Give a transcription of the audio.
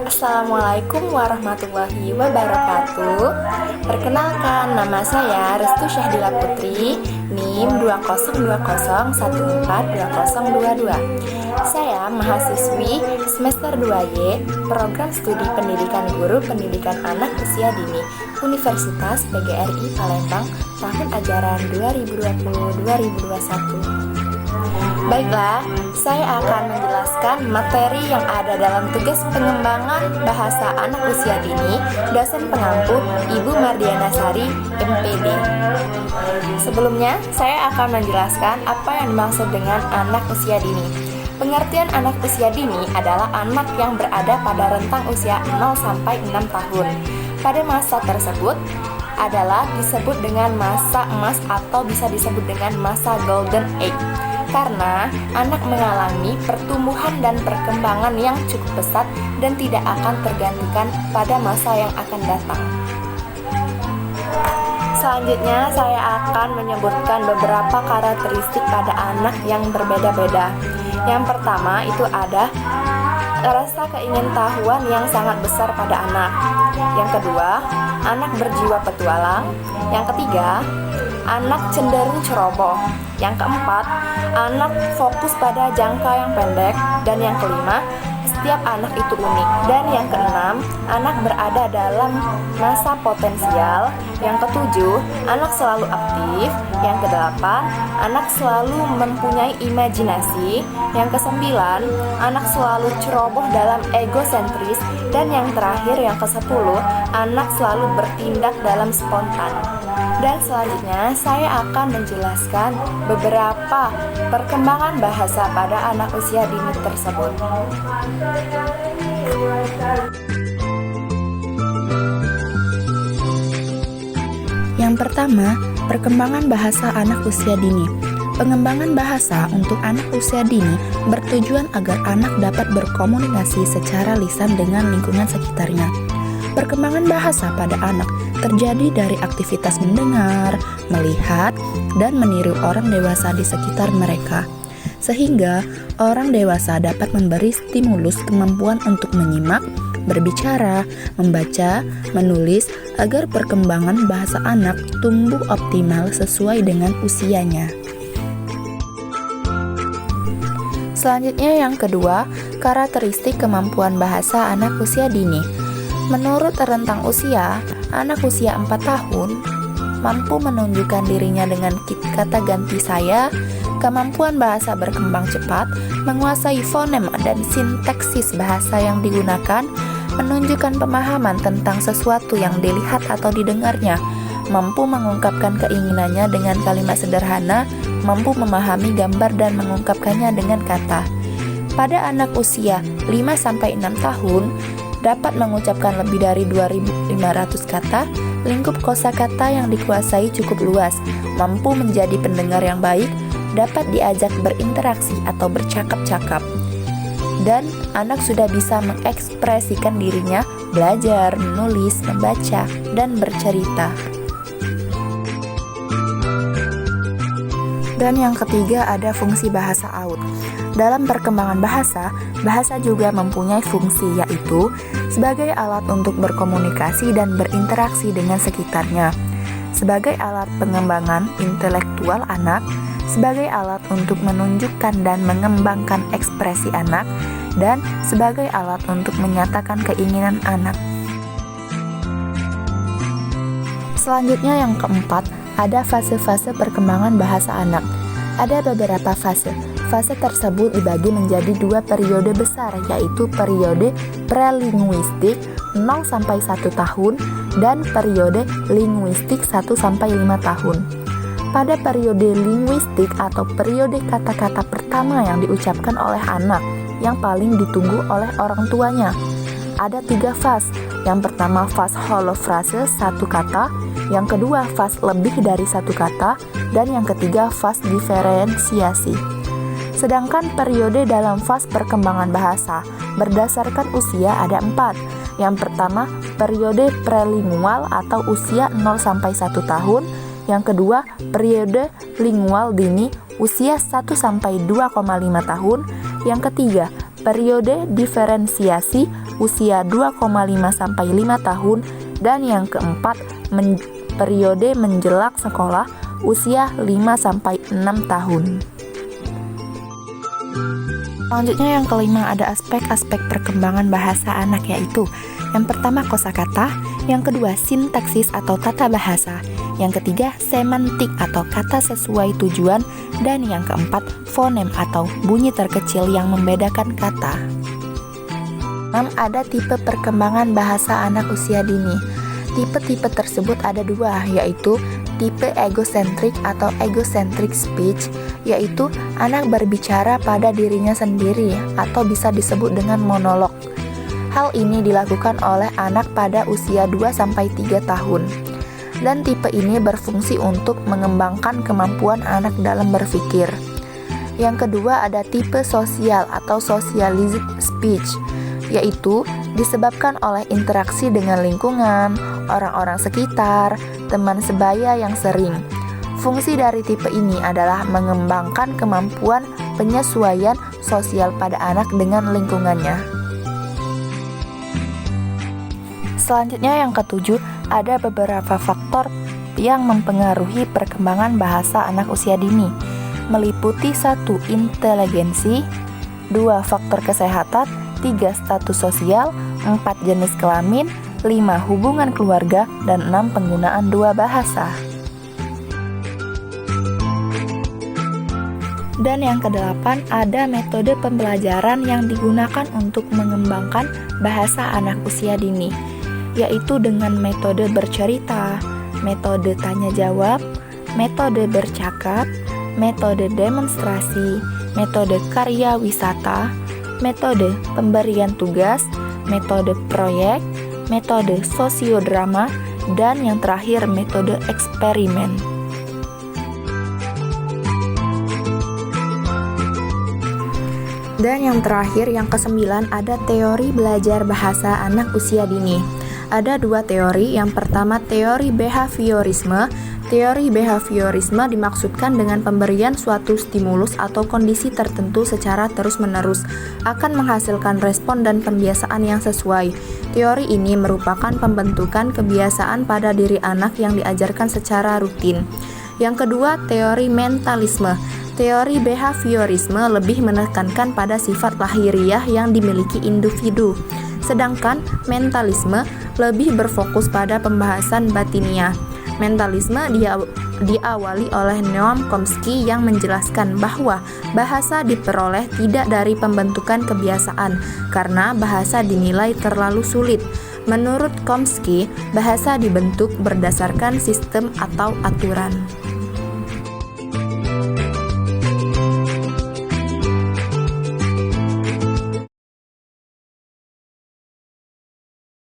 Assalamualaikum warahmatullahi wabarakatuh. Perkenalkan, nama saya Restu Syahdila Putri, NIM 20201422022. Saya mahasiswi semester 2Y, Program Studi Pendidikan Guru Pendidikan Anak Usia Dini, Universitas PGRI Palembang, tahun ajaran 2020-2021. Baiklah, saya akan menjelaskan materi yang ada dalam tugas pengembangan bahasa anak usia dini dosen pengampu Ibu Mardiana Sari, MPD. Sebelumnya, saya akan menjelaskan apa yang dimaksud dengan anak usia dini. Pengertian anak usia dini adalah anak yang berada pada rentang usia 0 sampai 6 tahun. Pada masa tersebut adalah disebut dengan masa emas atau bisa disebut dengan masa golden age, karena anak mengalami pertumbuhan dan perkembangan yang cukup pesat dan tidak akan tergantikan pada masa yang akan datang. Selanjutnya, saya akan menyebutkan beberapa karakteristik pada anak yang berbeda-beda. Yang pertama itu ada rasa keingintahuan yang sangat besar pada anak. Yang kedua, anak berjiwa petualang. Yang ketiga, anak cenderung ceroboh. Yang keempat, anak fokus pada jangka yang pendek. Dan yang kelima, setiap anak itu unik. Dan yang keenam, anak berada dalam masa potensial. Yang ketujuh, anak selalu aktif. Yang kedelapan, anak selalu mempunyai imajinasi. Yang kesembilan, anak selalu ceroboh dalam egosentris. Dan yang terakhir, yang kesepuluh, anak selalu bertindak dalam spontan. Dan selanjutnya saya akan menjelaskan beberapa perkembangan bahasa pada anak usia dini tersebut. Yang pertama, perkembangan bahasa anak usia dini. Pengembangan bahasa untuk anak usia dini bertujuan agar anak dapat berkomunikasi secara lisan dengan lingkungan sekitarnya. Perkembangan bahasa pada anak terjadi dari aktivitas mendengar, melihat, dan meniru orang dewasa di sekitar mereka, sehingga orang dewasa dapat memberi stimulus kemampuan untuk menyimak, berbicara, membaca, menulis, agar perkembangan bahasa anak tumbuh optimal sesuai dengan usianya. Selanjutnya yang kedua, karakteristik kemampuan bahasa anak usia dini. Menurut rentang usia, anak usia 4 tahun mampu menunjukkan dirinya dengan kata ganti saya, kemampuan bahasa berkembang cepat, menguasai fonem dan sintaksis bahasa yang digunakan, menunjukkan pemahaman tentang sesuatu yang dilihat atau didengarnya, mampu mengungkapkan keinginannya dengan kalimat sederhana, mampu memahami gambar dan mengungkapkannya dengan kata. Pada anak usia 5-6 tahun, dapat mengucapkan lebih dari 2.500 kata, lingkup kosakata yang dikuasai cukup luas, mampu menjadi pendengar yang baik, dapat diajak berinteraksi atau bercakap-cakap, dan anak sudah bisa mengekspresikan dirinya, belajar, menulis, membaca, dan bercerita. Dan yang ketiga ada fungsi bahasa AUD. Dalam perkembangan bahasa, bahasa juga mempunyai fungsi yaitu sebagai alat untuk berkomunikasi dan berinteraksi dengan sekitarnya, sebagai alat pengembangan intelektual anak, sebagai alat untuk menunjukkan dan mengembangkan ekspresi anak, dan sebagai alat untuk menyatakan keinginan anak. Selanjutnya yang keempat, ada fase-fase perkembangan bahasa anak. Ada beberapa fase. Fase tersebut dibagi menjadi 2 periode besar, yaitu periode prelinguistik 0-1 tahun dan periode linguistik 1-5 tahun. Pada periode linguistik atau periode kata-kata pertama yang diucapkan oleh anak yang paling ditunggu oleh orang tuanya, ada 3 fase. Yang pertama fase holofrase 1 kata, yang kedua fase lebih dari 1 kata, dan yang ketiga fase diferensiasi. Sedangkan periode dalam fase perkembangan bahasa berdasarkan usia ada 4. Yang pertama, periode prelingual atau usia 0-1 tahun. Yang kedua, periode lingual dini usia 1-2,5 tahun. Yang ketiga, periode diferensiasi usia 2,5-5 tahun, dan yang keempat periode menjelak sekolah usia 5-6 tahun. Selanjutnya yang kelima ada aspek-aspek perkembangan bahasa anak, yaitu yang pertama kosakata, yang kedua sintaksis atau tata bahasa, yang ketiga semantik atau kata sesuai tujuan, dan yang keempat fonem atau bunyi terkecil yang membedakan kata. 6. Ada tipe perkembangan bahasa anak usia dini. Tipe-tipe tersebut ada dua, yaitu tipe egocentric atau egocentric speech, yaitu anak berbicara pada dirinya sendiri atau bisa disebut dengan monolog. Hal ini dilakukan oleh anak pada usia 2-3 tahun. Dan tipe ini berfungsi untuk mengembangkan kemampuan anak dalam berpikir. Yang kedua ada tipe sosial atau socialized speech, yaitu disebabkan oleh interaksi dengan lingkungan, orang-orang sekitar, teman sebaya yang sering. Fungsi dari tipe ini adalah mengembangkan kemampuan penyesuaian sosial pada anak dengan lingkungannya. Selanjutnya yang ketujuh, ada beberapa faktor yang mempengaruhi perkembangan bahasa anak usia dini, meliputi 1. Inteligensi, 2. Faktor kesehatan, 3. Status sosial, 4. Jenis kelamin, 5. Hubungan keluarga, dan 6. Penggunaan dua bahasa. Dan yang kedelapan, ada metode pembelajaran yang digunakan untuk mengembangkan bahasa anak usia dini, yaitu dengan metode bercerita, metode tanya-jawab, metode bercakap, metode demonstrasi, metode karya wisata, metode pemberian tugas, metode proyek, metode sosiodrama, dan yang terakhir metode eksperimen. Dan yang terakhir, yang ke-9, ada teori belajar bahasa anak usia dini. Ada dua teori. Yang pertama, teori behaviorisme. Teori behaviorisme dimaksudkan dengan pemberian suatu stimulus atau kondisi tertentu secara terus-menerus akan menghasilkan respon dan pembiasaan yang sesuai. Teori ini merupakan pembentukan kebiasaan pada diri anak yang diajarkan secara rutin. Yang kedua, teori mentalisme. Teori behaviorisme lebih menekankan pada sifat lahiriah yang dimiliki individu, sedangkan mentalisme lebih berfokus pada pembahasan batiniah. Mentalisme diawali oleh Noam Chomsky yang menjelaskan bahwa bahasa diperoleh tidak dari pembentukan kebiasaan karena bahasa dinilai terlalu sulit. Menurut Chomsky, bahasa dibentuk berdasarkan sistem atau aturan.